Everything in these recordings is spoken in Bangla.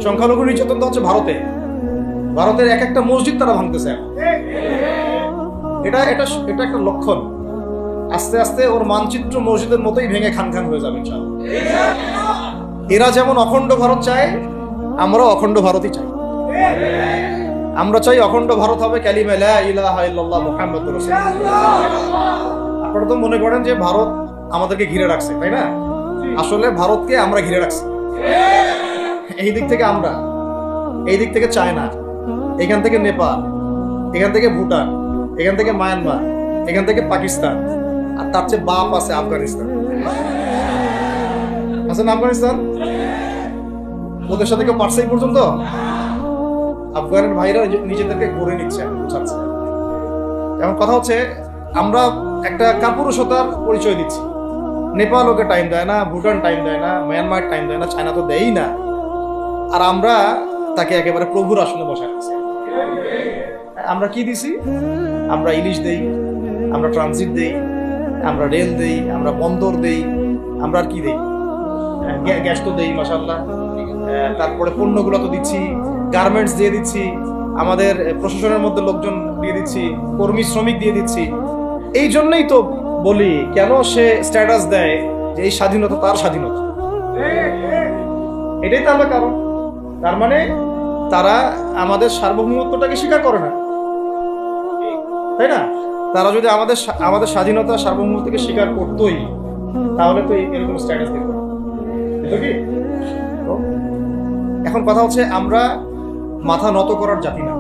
সংখ্যালঘু নির্যাতন তো হচ্ছে ভারতে। ভারতের এক একটা মসজিদ তারা ভাঙতেছে। এটা এটা এটা একটা লক্ষণ। আস্তে আস্তে ওর মানচিত্র মসজিদের মতোই ভেঙে খান খান হয়ে যাবে ইনশাআল্লাহ। এরা যেমন অখণ্ড ভারত চায়, আমরাও অখণ্ড ভারতই চাই। আমরা চাই অখণ্ড ভারত হবে কালিমা লা ইলাহা ইল্লাল্লাহ মুহাম্মাদুর রাসূলুল্লাহ। আপনারা তো মনে করেন যে ভারত আমাদেরকে ঘিরে রাখছে, তাই না? আসলে ভারতকে আমরা ঘিরে রাখছি। এই দিক থেকে আমরা, এই দিক থেকে চায়না, এখান থেকে নেপাল, এখান থেকে ভুটান, এখান থেকে মায়ানমার, এখান থেকে পাকিস্তান, আর তার চেয়ে বাপ আছে আফগানিস্তান। আছে না আফগানিস্তান? ওদের সাথে কেউ পারছে এই পর্যন্ত? আফগানের ভাইরা নিজেদেরকে গড়ে নিচ্ছে, বুঝাচ্ছে। এখন কথা হচ্ছে, আমরা একটা কাপুরুষতার পরিচয় দিচ্ছি। নেপাল ওকে টাইম দেয় না, ভুটান টাইম দেয় না, মায়ানমার টাইম দেয় না, চায়না তো দেয়ই না। আর আমরা তাকে একেবারে প্রভুর আসনে বসায় রাখছি। আমরা কি দিছি? আমরা ইলিশ দেই, আমরা ট্রানজিট দেই, আমরা রেল দেই, আমরা বন্দর দেই, আমরা আর কি দেই? গ্যাস তো দেই মাশাআল্লাহ। তারপরে পণ্যগুলো তো দিচ্ছি, গার্মেন্টস দিয়ে দিচ্ছি, আমাদের প্রশাসনের মধ্যে লোকজন দিয়ে দিচ্ছি, কর্মী শ্রমিক দিয়ে দিচ্ছি। এই জন্যই তো বলি, কেন সে স্ট্যাটাস দেয় যে এই স্বাধীনতা তার স্বাধীনতা। এটাই তো আমরা কারণ। তার মানে তারা আমাদের সার্বভৌমত্বটাকে স্বীকার করে না, তাই না? তারা যদি আমাদের স্বাধীনতা সার্বভৌমত্বকে স্বীকার করতোই, তাহলে তো এরকম স্ট্যাটাস দিত। কি এখন কথা হচ্ছে, আমরা মাথা নত করার জাতি না।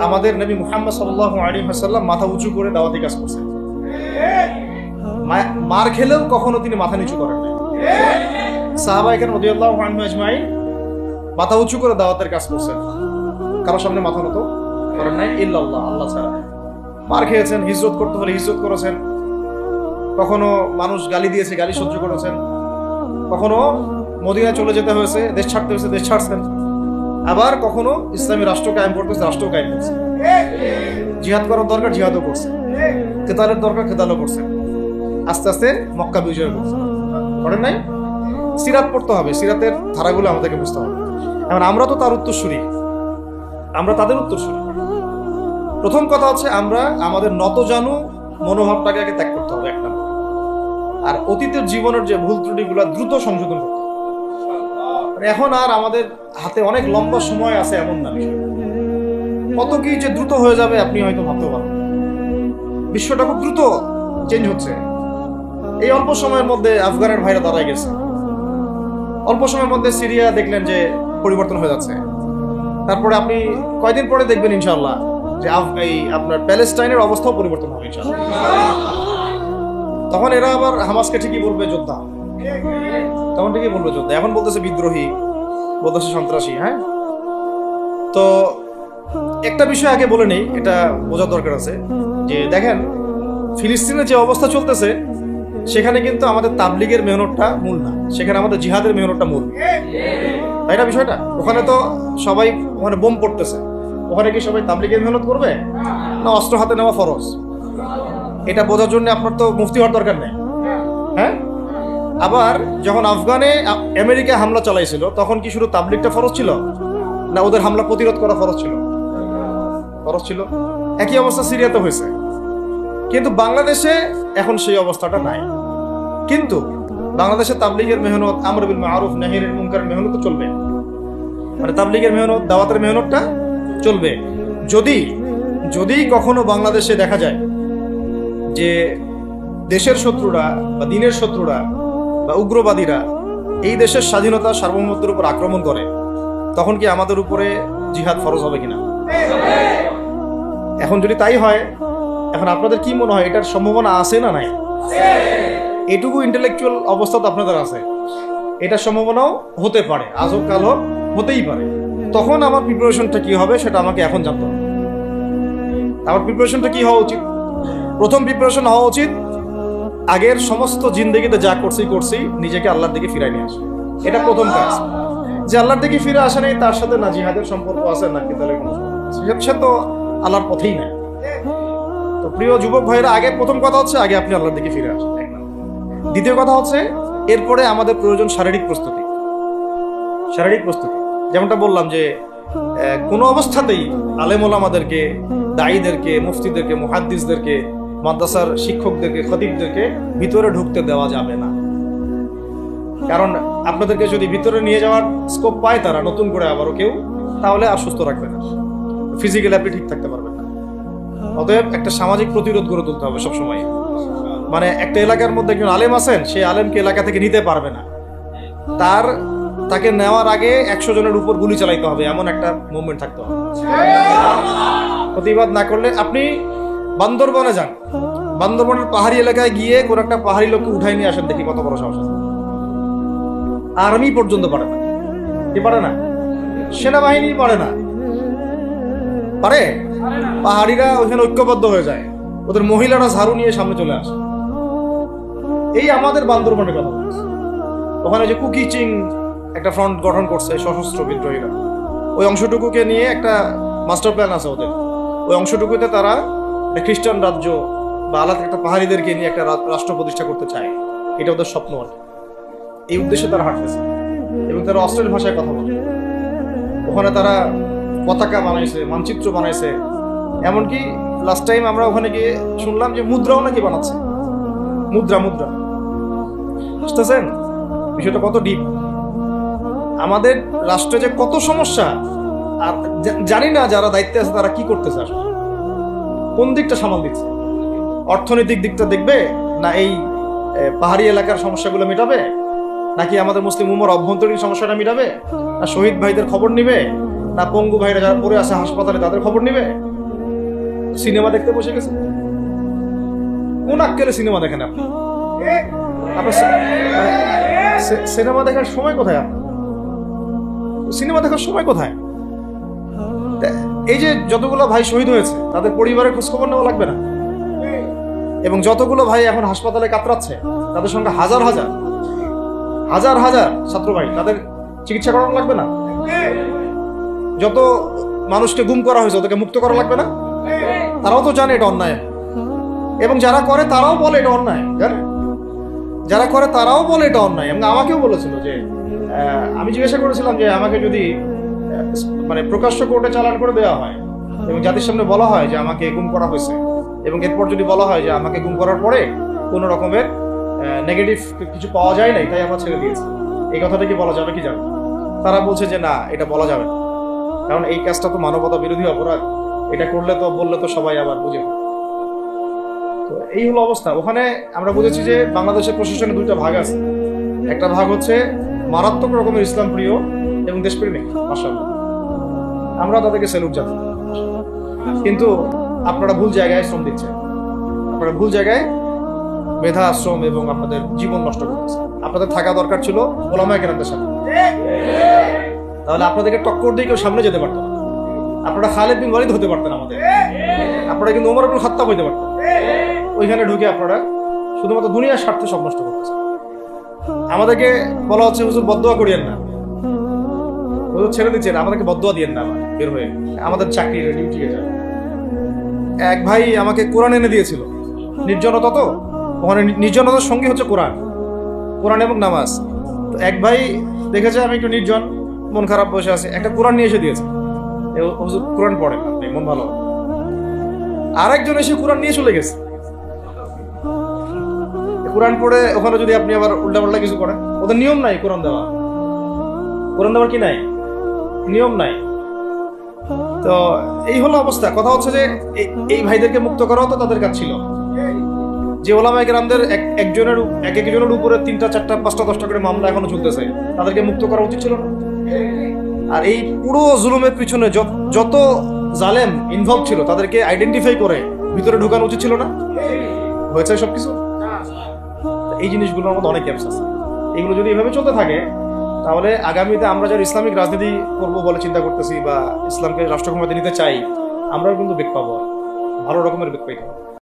আমাদের নবী মুহাম্মদ সাল্লাল্লাহু আলাইহি ওয়াসাল্লাম মাথা উঁচু করে দাওয়াতি কাজ করছেন। মার খেলেও কখনো তিনি মাথা নিচু করেন না। সাহাবায়ে কেরাম রাদিয়াল্লাহু আনহুম আজমাইন মাথা উঁচু করে দাওয়াতের কাজ করছেন, কারোর সামনে মাথা নত করেন নাই ইল্লাল্লাহ, আল্লাহ ছাড়া। মার খেয়েছেন, হিজরত করতে হলে হিজরত করেছেন, কখনো মানুষ গালি দিয়েছে, গালি সহ্য করেছেন, কখনো মদিনায় চলে যেতে হয়েছে, দেশ ছাড়তে হয়েছে, দেশ ছাড়ছেন। আবার কখনো ইসলামী রাষ্ট্র কায়েম করতেছে, রাষ্ট্র কায়েম করছে। জিহাদ করার দরকার, জিহাদও করছে। কেতালের দরকার, কেতালও করছে। আস্তে আস্তে মক্কা বিজয় করছে, করেন নাই? সিরাত পড়তে হবে, সিরাতের ধারাগুলো আমাদেরকে বুঝতে হবে। এখন আমরা তো তার উত্তরসূরি, আমরা তাদের উত্তরসূরি। প্রথম কথা হচ্ছে, আমরা আমাদের নতজানু মনোভাবটাকে আগে ত্যাগ করতে হবে, এক নম্বর। আর অতীতের জীবনের যে ভুল ত্রুটিগুলো দ্রুত সংশোধন করতে হবে। এখন আর আমাদের হাতে অনেক লম্বা সময় আছে এমন না। কত কি যে দ্রুত হয়ে যাবে আপনি হয়তো ভাবতে পারেন। বিশ্বটা খুব দ্রুত চেঞ্জ হচ্ছে। এই অল্প সময়ের মধ্যে আফগানের ভাইরা দাঁড়ায় গেছে, অল্প সময়ের মধ্যে সিরিয়া দেখলেন যে পরিবর্তন হয়ে যাচ্ছে। তারপরে আপনি কয়দিন পরে দেখবেন ইনশাআল্লাহ যে আপনার প্যালেস্টাইনের অবস্থাও পরিবর্তন হবে ইনশাআল্লাহ। তখন এরা আবার হামাসকে ঠিকই বলবে যোদ্ধা, তখন ঠিকই বলবে যোদ্ধা। এখন বলতেছে বিদ্রোহী, বলতেছে সন্ত্রাসী। হ্যাঁ, তো একটা বিষয় আগে বলে নেই, এটা বোঝার দরকার আছে যে দেখেন, ফিলিস্তিনের যে অবস্থা চলতেছে সেখানে কিন্তু আমাদের তাবলিগের মেহনতটা মূল না, সেখানে আমাদের জিহাদের মেহনতটা মূল, তাই না? বিষয়টা ওখানে তো সবাই, ওখানে বোম পড়তেছে, ওখানে কি সবাই তাবলিগের মেহনত করবে না অস্ত্র হাতে নেওয়া ফরজ? এটা বোঝার জন্য আপনার তো মুফতি হওয়ার দরকার নেই। হ্যাঁ, আবার যখন আফগানে আমেরিকা হামলা চালাইছিল, তখন কি শুধু তাবলিগটা ফরজ ছিল না ওদের হামলা প্রতিরোধ করা ফরজ ছিল? ফরজ ছিল। একই অবস্থা সিরিয়াতে হয়েছে, কিন্তু বাংলাদেশে এখন সেই অবস্থাটা নাই। কিন্তু বাংলাদেশে তাবলিগের মেহনত, আমর বিল মারুফ নাহির মুনকারের মেহনত চলবে, মানে তাবলিগের মেহনত, দাওয়াতের মেহনতটা চলবে। যদি কখনো বাংলাদেশে দেখা যায় যে দেশের শত্রুরা বা দিনের শত্রুরা বা উগ্রবাদীরা এই দেশের স্বাধীনতা সার্বভৌমত্বের উপর আক্রমণ করে, তখন কি আমাদের উপরে জিহাদ ফরজ হবে কিনা? এখন যদি তাই হয়, এখন আপনাদের কি মনে হয় এটার সম্ভাবনা আছে না নাই? এটুকু ইন্টেলেকচুয়াল অবস্থা তো আপনাদের আছে, এটার সম্ভাবনাও হতে পারে, আজও কালও হতেই পারে। তখন আমার প্রিপারেশনটা কি হবে সেটা আমাকে এখন জানতে হবে। আমার প্রিপারেশনটা কি হওয়া উচিত? প্রথম প্রিপারেশন হওয়া উচিত, আগের সমস্ত জিন্দেগিতে যা করছি নিজেকে আল্লাহর দিকে ফিরাই নিয়ে আসে। এটা প্রথম কাজ। যে আল্লাহর দিকে ফিরে আসে নেই, তার সাথে না জিহাদের সম্পর্ক আছে না কিতালের কোনো সম্পর্ক আছে, সে তো আল্লাহর পথেই নাই। তো প্রিয় যুবক ভাইরা, আগে প্রথম কথা হচ্ছে আগে আপনি আল্লাহর দিকে ফিরে আসেন। দ্বিতীয় কথা হচ্ছে, এরপরে আমাদের প্রয়োজন শারীরিক প্রস্তুতি। শারীরিক প্রস্তুতি। যেমনটা বললাম যে কোনো অবস্থাতেই আলেম ওলামাদেরকে, দায়ীদেরকে, মুফতিদেরকে, মুহাদ্দিসদেরকে, মাদ্রাসার শিক্ষকদেরকে, খতিবদেরকে ভিতরে ঢুকতে দেওয়া যাবে না। কারণ আপনাদেরকে যদি ভিতরে নিয়ে যাওয়ার স্কোপ পায় তারা নতুন করে আবারও কেউ, তাহলে আর সুস্থ রাখবে না, ফিজিক্যালি আপনি ঠিক থাকতে পারবেন না। অতএব একটা সামাজিক প্রতিরোধ গড়ে তুলতে হবে সবসময়। মানে একটা এলাকার মধ্যে একজন আলেম আছেন, সেই আলেমকে এলাকা থেকে নিতে পারবে না, তাকে নেওয়ার আগে 100 জনের উপর গুলি চালাইতে হবে, এমন একটা মুভমেন্ট থাকতে হবে। প্রতিবাদ না করলে আপনি বান্দরবনে যান, বান্দরবনের পাহাড়ি এলাকায় গিয়ে কোন একটা পাহাড়ি লোককে উঠাই নিয়ে আসেন, দেখি কত বড় সাহস আছে। আর্মি পর্যন্ত পারে না। কি পারে না? সেনাবাহিনী পারে না। পারে? পাহাড়িরা ওখানে ঐক্যবদ্ধ হয়ে যায়, ওদের মহিলারা ঝাড়ু নিয়ে সামনে চলে আসে। এই আমাদের বান্দরবনের কথা বলছে। ওখানে যে কুকিচিং একটা ফ্রন্ট গঠন করছে সশস্ত্র বিদ্রোহীরা, ওই অংশটুকুকে নিয়ে একটা মাস্টার প্ল্যান আছে ওদের। ওই অংশটুকুতে তারা খ্রিস্টান রাজ্য বা আলাদা একটা পাহাড়িদেরকে নিয়ে একটা রাষ্ট্র প্রতিষ্ঠা করতে চায়। এটা ওদের স্বপ্ন আর এই উদ্দেশ্যে তারা হাঁটতেছে, এবং তারা অস্ট্রেল ভাষায় কথা বলে। ওখানে তারা পতাকা বানাইছে, মানচিত্র বানাইছে, এমনকি লাস্ট টাইম আমরা ওখানে গিয়ে শুনলাম যে মুদ্রাও নাকি বানাচ্ছে। মুদ্রা বুঝতেছেন বিষয়টা কত ডিপ? আমাদের রাষ্ট্রে যে কত সমস্যা, আর জানি না যারা দায়িত্বে আছে তারা কি করতেছে, আসলে কোন দিকটা সামাল দিচ্ছে। অর্থনৈতিক দিকটা দেখবে না এই পাহাড়ি এলাকার সমস্যাগুলো মেটাবে, নাকি আমাদের মুসলিম উম্মার অভ্যন্তরীণ সমস্যাটা মেটাবে, না শহীদ ভাইদের খবর নিবে, না পঙ্গু ভাইরা যারা পড়ে আছে হাসপাতালে তাদের খবর নিবে? সিনেমা দেখতে বসে গেছে। কোন আক্কেলে সিনেমা দেখেন আপনি? আপনার সিনেমা দেখার সময় কোথায়? সিনেমা দেখার সময় কোথায়? এই যে যতগুলো ভাই শহীদ হয়েছে তাদের পরিবারের খোঁজখবর নেওয়া লাগবে না? এবং যতগুলো ভাই এখন হাসপাতালে কাতরাচ্ছে তাদের সঙ্গে হাজার হাজার ছাত্র ভাই, তাদের চিকিৎসা করানো লাগবে না? যত মানুষকে গুম করা হয়েছে ওদেরকে মুক্ত করা লাগবে না? তারাও তো জানে এটা অন্যায়, এবং যারা করে তারাও বলে এটা অন্যায়। জানে যারা করে তারাও বলে এটা অন্যায়। এবং আমাকেও বলেছিল যে, আমি জিজ্ঞাসা করেছিলাম যে আমাকে যদি মানে প্রকাশ্য কোর্টে চালান করে দেওয়া হয় এবং জাতির সামনে বলা হয় যে আমাকে গুম করা হয়েছে, এবং এরপর যদি বলা হয় যে আমাকে গুম করার পরে কোনো রকমের নেগেটিভ কিছু পাওয়া যায় নাই তাই আমরা ছেড়ে দিয়েছি, এই কথাটা কি বলা যাবে কি যাবে? তারা বলছে যে না, এটা বলা যাবে না, কারণ এই কাজটা তো মানবতা বিরোধী অপরাধ, এটা করলে তো বললে তো সবাই আবার বুঝে। তো এই হলো অবস্থা। ওখানে আমরা বুঝেছি যে বাংলাদেশের প্রশাসনে দুইটা ভাগ আছে। একটা ভাগ হচ্ছে মারাত্মক রকমের ইসলাম প্রিয় এবং দেশপ্রেমিক, মাশাআল্লাহ, আমরা তাদেরকে স্যালুট জানাই। কিন্তু আপনারা ভুল জায়গায় শ্রম দিচ্ছেন, আপনারা ভুল জায়গায় মেধা, শ্রম এবং আপনাদের জীবন নষ্ট করতেছেন। আপনাদের থাকা দরকার ছিল ওলামায়ে কেরামদের সাথে, তাহলে আপনাদেরকে টক্কর দিয়ে কেউ সামনে যেতে পারতো না। আপনারা খালিদ বিন ওয়ালিদ হতে পারতেন আমাদের, আপনারা কিন্তু ওমর ইবনে খাত্তাব হইতে পারতেন। ওইখানে ঢুকে আপনারা শুধুমাত্র দুনিয়ার স্বার্থে সব নষ্ট করতেছেন। আমাদেরকে বলা হচ্ছে হুজুর বদদোয়া করিয়েন না, হুজুর ছেড়ে দিচ্ছেন, আমাদেরকে বদদোয়া দিয়েন না, বের হয়ে আমাদের চাকরি ডিউটি। এক ভাই আমাকে কোরআন এনে দিয়েছিল, নির্জনতা, তো ওখানে নির্জনতার সঙ্গী হচ্ছে কোরআন এবং নামাজ। তো এক ভাই দেখেছে আমি একটু নির্জন, মন খারাপ বসে আছে, একটা কোরআন নিয়ে এসে দিয়েছে, হুজুর কোরআন পড়েন আপনি, মন ভালো। আরেকজন এসে কোরআন নিয়ে চলে গেছে। কোরআন পড়ে ওখানে যদি আপনি আবার উল্টাপাল্টা কিছু করেন, ওদের নিয়ম নাই কোরআন দেওয়ার কি নাই, নিয়ম নাই। তো এই হলো অবস্থা। কথা হচ্ছে যে এই ভাইদেরকে মুক্ত করাও তো তাদের কাজ ছিল। যে ওলামায়ে কেরামদের একজনের উপরে 3টা 4টা 5টা 10টা করে মামলা এখনো চলতেছে, তাদেরকে মুক্ত করা উচিত ছিল না? আর এই পুরো জুলুমের পিছনে যত জালেম ইনভলভ ছিল তাদেরকে আইডেন্টিফাই করে ভিতরে ঢুকানো উচিত ছিল না? হয়েছে সবকিছু। এই জিনিসগুলোর মধ্যে অনেক গ্যাপস আছে। এগুলো যদি এভাবে চলতে থাকে তাহলে আগামীতে আমরা যারা ইসলামিক রাজনীতি করবো বলে চিন্তা করতেছি বা ইসলামকে রাষ্ট্র ক্ষমতায় নিতে চাই, আমরাও কিন্তু বেগ পাবো, ভালো রকমের বেগ পাইতে হবে।